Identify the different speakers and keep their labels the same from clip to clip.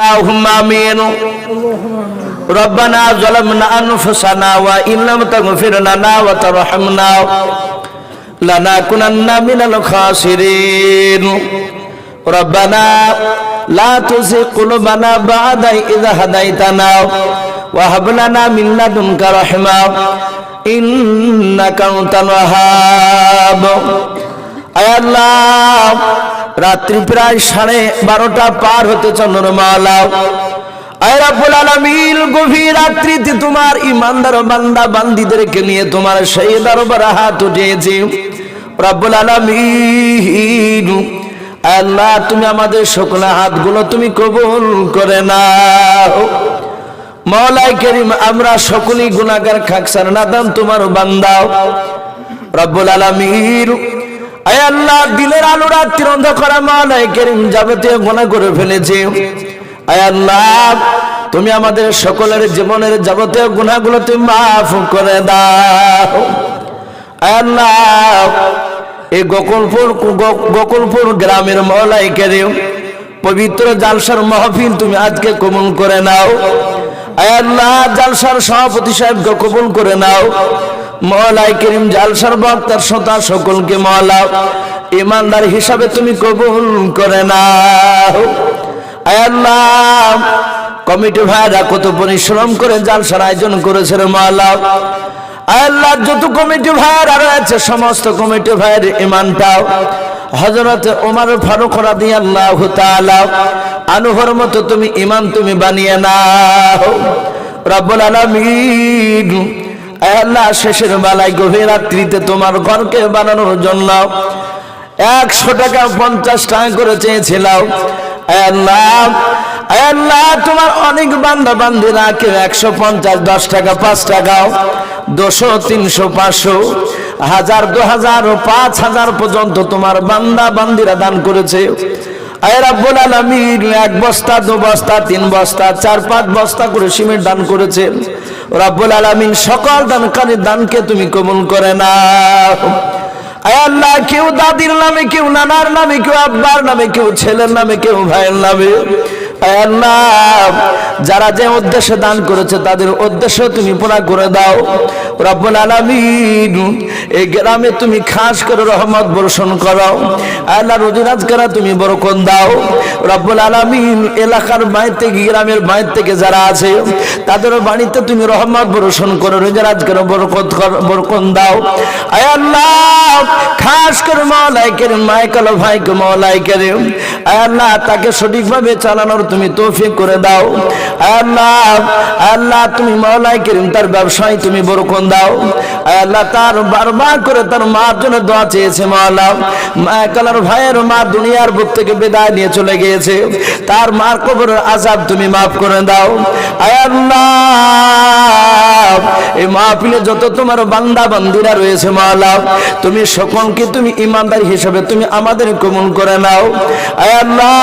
Speaker 1: আল্লাহুম্মা আমিন। রব্বানা যালামনা আনফুসানা ওয়া ইন লাম তাগফির লানা ওয়া তারহামনা লানাকুনান্না মিনাল খাসিরিন। রব্বানা লা তুযিগ কুলুবানা বা'দা ইয হাদাইতানা ওয়া হাব লানা মিন লাদুনকা রাহমা ইন্নাকা আনতাল ওয়াহ্হাব। আয় আল্লাহ, রাত্রি প্রায় 12:30 পার হতে চন্দ্রমালা। আয় রব্বুল আলামিন, গভীর রাত্রিতে তোমার ইমানদার বান্দা বান্দীদেরকে নিয়ে তোমার সেই দরবারে হাত উঠিয়েছি রব্বুল আলামিন। আল্লাহ, তুমি আমাদের সকল হাতগুলো তুমি কবুল করে নাও। মাওলাই কারীম, আমরা সকলেই গুনাহগার, খাকসার, নাদান তোমার বান্দা রব্বুল আলামিন। আয় আল্লাহ, দিনের আলো রাত্রির অন্ধকারে মাওলাই কারীম যাবতীয় গুনাহ করে ফেলেছি। আয় আল্লাহ, তুমি আমাদের সকলের জীবনের যাবতীয় গুনাহগুলো তুমি মাফ করে দাও। আয় আল্লাহ, এই গোকুলপুর গ্রামের মাওলাই কারীম পবিত্র জালসার মাহফিল তুমি আজকে কবুল করে নাও। আয় আল্লাহ, জালসার সভাপতি সাহেবকে কবুল করে নাও। মাওলাই কারীম, জালসার বক্তার শ্রোতা সকলকে মাওলা ইমানদার হিসাবে তুমি কবুল করে নাও। আয় আল্লাহ, কমিটি ভাইরা কত পরিশ্রম করে জালসার আয়োজন করেছে রে মাওলা। আয় আল্লাহ, যত কমিটি ভাইরা রয়েছে সমস্ত কমিটি ভাইয়ের ঈমানটাও হযরত ওমর ফারুক রাদিয়াল্লাহু তাআলা আনহুর মতো তুমি ঈমান তুমি বানিয়ে নাও রব্বুল আলামিন। আয় আল্লাহ, শেষের বেলায় গভীর রাত্রিতে তোমার ঘরকে বানানোর জন্য 100 টাকা 50 টাকা করে চেয়েছিলাম। আয় আল্লাহ, তোমার অনেক বান্দা বান্দীরা কেউ 150, 10 টাকা, 5 টাকা, 200, 300, 500, 1000, 2000, 5000 পর্যন্ত তোমার বান্দা বান্দীরা দান করেছে। আয় রাব্বুল আলামিন, 1 বস্তা, 2 বস্তা, 3 বস্তা, 4-5 বস্তা করে সিমেন্ট দান করেছে রাব্বুল আলামিন। সকল দানকারীর দানকে তুমি কবুল করে নাও। আয় আল্লাহ, কেউ দাদির নামে, কেউ নানার নামে, কেউ আব্বার নামে, কেউ ছেলের নামে, কেউ ভাইয়ের নামে। আয় আল্লাহ, যারা যে উদ্দেশ্যে দান করেছে তাদের উদ্দেশ্য তুমি পুরা করে দাও রব্বুল আলামিন। এই গ্রামে তুমি খাস করে রহমত বর্ষণ করো। আল্লাহ, রোজি রাজগারা তুমি বরকত দাও রব্বুল আলামিন। এলাকার বাইরে থেকে, গ্রামের বাইরে থেকে যারা আছে তাদের বাড়িতে তুমি রহমত বর্ষণ করো, রোজি রাজগারা বরকত দাও। আয় আল্লাহ, খাস করে মাওলাই কারীম মাইকেল ভাইকে মাওলাই কারীম, আয় আল্লাহ, তাকে সঠিকভাবে চালানোর তুমি তৌফিক করে দাও। আল্লাহ, তুমি মাওলাই কারীম তার ব্যবসায় তুমি বরকত দাও। আল্লাহ, তার বারবার করে তার মার জন্য দোয়া চেয়েছে মাওলা। মাইকেলের ভাইয়ের মা দুনিয়ার বুক থেকে বিদায় নিয়ে চলে গিয়েছে, তার মার কবরের আযাব তুমি মাফ করে দাও। আল্লাহ, এই মাহফিলে যত তোমার বান্দা বান্দীরা রয়েছে মাওলা, তুমি সকলকে তুমি ইমানদার হিসেবে তুমি আমাদের কবুল করে নাও। আল্লাহ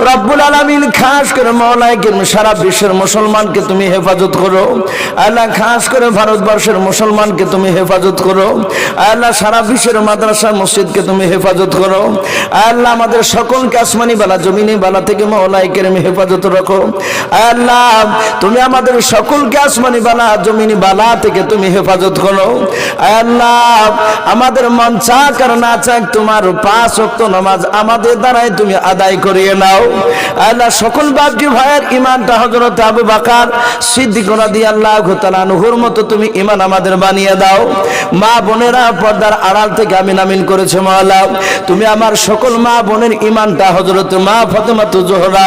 Speaker 1: রব্বুল আলামিন, খাস করে মাওলাই কারীম সারা বিশ্বের মুসলমানকে তুমি হেফাজত করো। আল্লাহ, খাস করে ভারতবর্ষের মুসলমানকে তুমি হেফাজত করো। আল্লাহ, সারা বিশ্বের মাদ্রাসা মসজিদকে তুমি হেফাজত করো। আল্লাহ, আমাদের সকলকে আসমানি বালা জমিনি বালা থেকে মাওলাই কারীম হেফাজত রাখো। আল্লাহ, তুমি আমাদের সকলকে আসমানি বালা জমিনি বালা থেকে তুমি হেফাজত করো। আল্লাহ, আমাদের মন চাক আর না চাক তোমার 5 ওয়াক্ত নামাজ আমাদের দ্বারাই তুমি আদায় করিয়ে নাও। আল্লাহ, সকল বাপজি ভাইয়ের ঈমানটা হযরত আবু বকর সিদ্দিক রাদিয়াল্লাহু তাআলা আনহুর মতো তুমি ঈমান আমাদের বানিয়ে দাও। মা বোনেরা পর্দার আড়াল থেকে আমিন আমিন করেছে মাওলা, তুমি আমার সকল মা বোনের ঈমানটা হযরত মা ফাতেমাতুজ জোহরা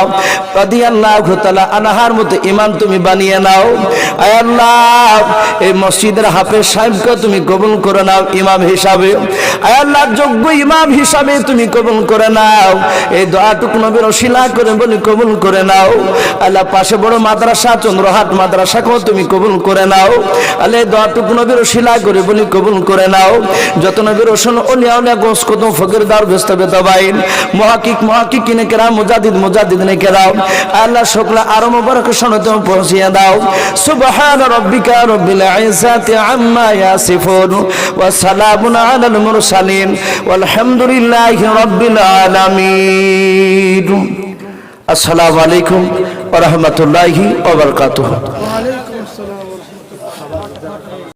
Speaker 1: রাদিয়াল্লাহু তাআলা আনহার মতো ঈমান তুমি বানিয়ে নাও। আয় আল্লাহ, এই মসজিদের হাফেজ সাহেবকে তুমি কবুল করে নাও ইমাম হিসাবে। আয় আল্লাহ, যোগ্য ইমাম হিসাবে তুমি কবুল করে নাও। এই দোয়াটুকু নবীর ওসিলা করে বলি কবুল করে নাও। আল্লাহ, পাশে বড় মাদ্রাসা চন্দ্রহাট মাদ্রাসাকেও তুমি কবুল করে নাও। আল্লাহ, এই দোয়াটুকু নবীর ওসিলা করে বলি কবুল করে নাও। যত নবীর ওসন ওলিয়া উলিয়া গোস কত ফকির দার বেস্তাবে তবাইন মুহাক্কিকিনে কেরাম মুজাদ্দিদিনে কেরাম, আল্লাহ সকল আরো মুবারক সনতে পৌঁছিয়ে দাও। সুবহান রাব্বিকা রাব্বিল ইজ্জাতি আম্মা ইয়াসিফুন ওয়া সালামুন আলাল মুরসালিন ওয়ালহামদুলিল্লাহি রাব্বিল আলামিন। আসসালামু আলাইকুম ওয়া রাহমাতুল্লাহি ওয়া বারাকাতুহু।